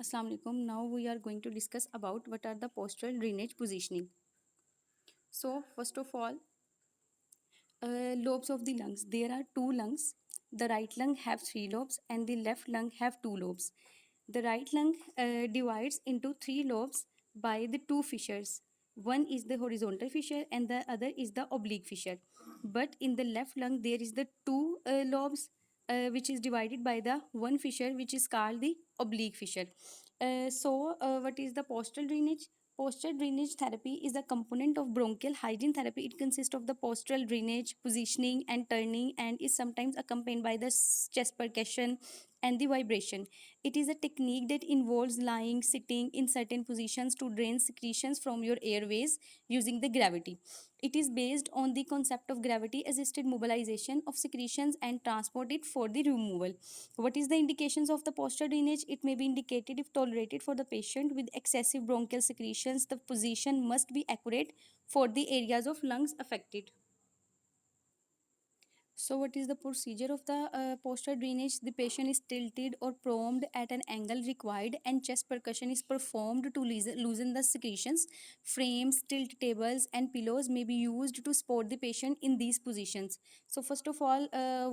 Assalamu alaikum. Now we are going to discuss about what are the postural drainage positioning. So first of all, lobes of the lungs. There are two lungs. The right lung have three lobes and the left lung have two lobes. The right lung divides into three lobes by the two fissures. One is the horizontal fissure and the other is the oblique fissure. But in the left lung there is the two lobes which is divided by the one fissure which is called the oblique fissure. What is the postural drainage? Postural drainage therapy is a component of bronchial hygiene therapy. It consists of the postural drainage, positioning, and turning, and is sometimes accompanied by the chest percussion and the vibration. It is a technique that involves lying, sitting in certain positions to drain secretions from your airways using the gravity. It is based on the concept of gravity assisted mobilization of secretions and transport it for the removal. What is the indications of the postural drainage? It may be indicated if tolerated for the patient with excessive bronchial secretions. The position must be accurate for the areas of lungs affected. So, what is the procedure of the postural drainage? The patient is tilted or promed at an angle required, and chest percussion is performed to loosen the secretions. Frames, tilt tables, and pillows may be used to support the patient in these positions. So, first of all,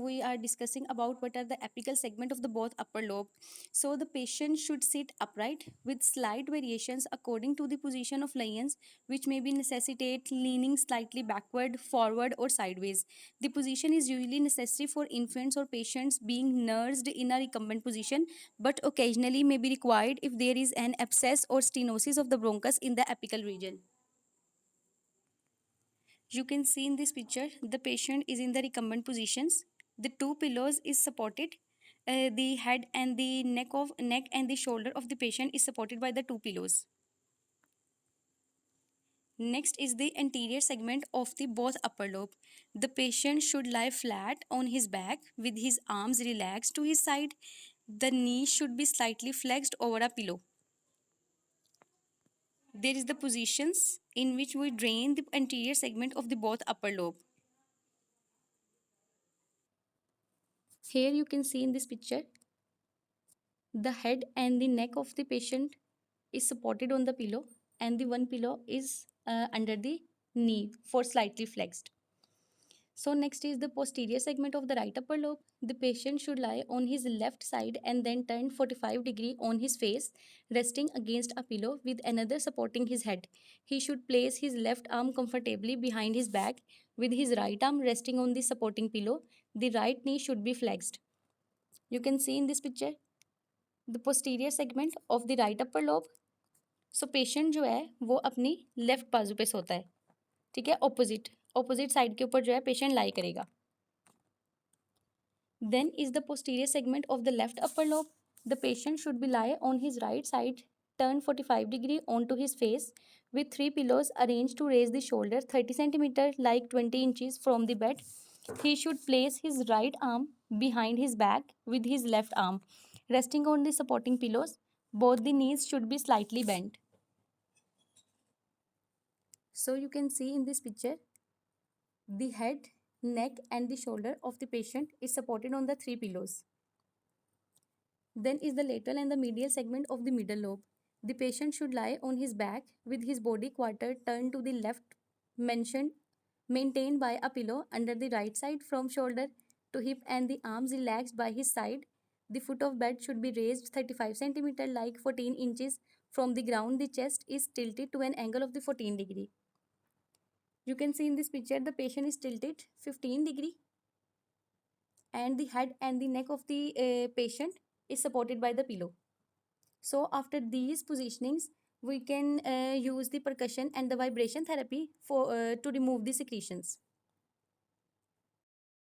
we are discussing about what are the apical segment of the both upper lobe. So, the patient should sit upright with slight variations according to the position of lions, which may be necessitate leaning slightly backward, forward, or sideways. The position is usually necessary for infants or patients being nursed in a recumbent position, but occasionally may be required if there is an abscess or stenosis of the bronchus in the apical region. You can see in this picture the patient is in the recumbent positions. The two pillows is supported. The head and the neck and the shoulder of the patient is supported by the two pillows. Next is the anterior segment of the both upper lobe. The patient should lie flat on his back with his arms relaxed to his side. The knee should be slightly flexed over a pillow. There is the positions in which we drain the anterior segment of the both upper lobe. Here you can see in this picture the head and the neck of the patient is supported on the pillow and the one pillow is under the knee for slightly flexed. So next is the posterior segment of the right upper lobe. The patient should lie on his left side and then turn 45-degree on his face, resting against a pillow with another supporting his head. He should place his left arm comfortably behind his back with his right arm resting on the supporting pillow. The right knee should be flexed. You can see in this picture the posterior segment of the right upper lobe. So patient जो है वो अपनी left बाजू पे सोता है, ठीक है, ऑपोजिट ऑपोजिट साइड के ऊपर जो है पेशेंट लाई करेगा. Then is the posterior segment of the left upper lobe. The patient should be lie on his right side, turn 45-degree onto his face with three pillows arranged to raise the shoulder 30 cm like 20 inches from the bed. He should place his right arm behind his back with his left arm resting on the supporting pillows. Both the knees should be slightly bent. So you can see in this picture, the head, neck and the shoulder of the patient is supported on the three pillows. Then is the lateral and the medial segment of the middle lobe. The patient should lie on his back with his body quarter turned to the left mentioned, maintained by a pillow under the right side from shoulder to hip and the arms relaxed by his side. The foot of bed should be raised 35 cm like 14 inches from the ground. The chest is tilted to an angle of the 14-degree. You can see in this picture the patient is tilted 15-degree and the head and the neck of the patient is supported by the pillow. So after these positionings, we can use the percussion and the vibration therapy for to remove the secretions.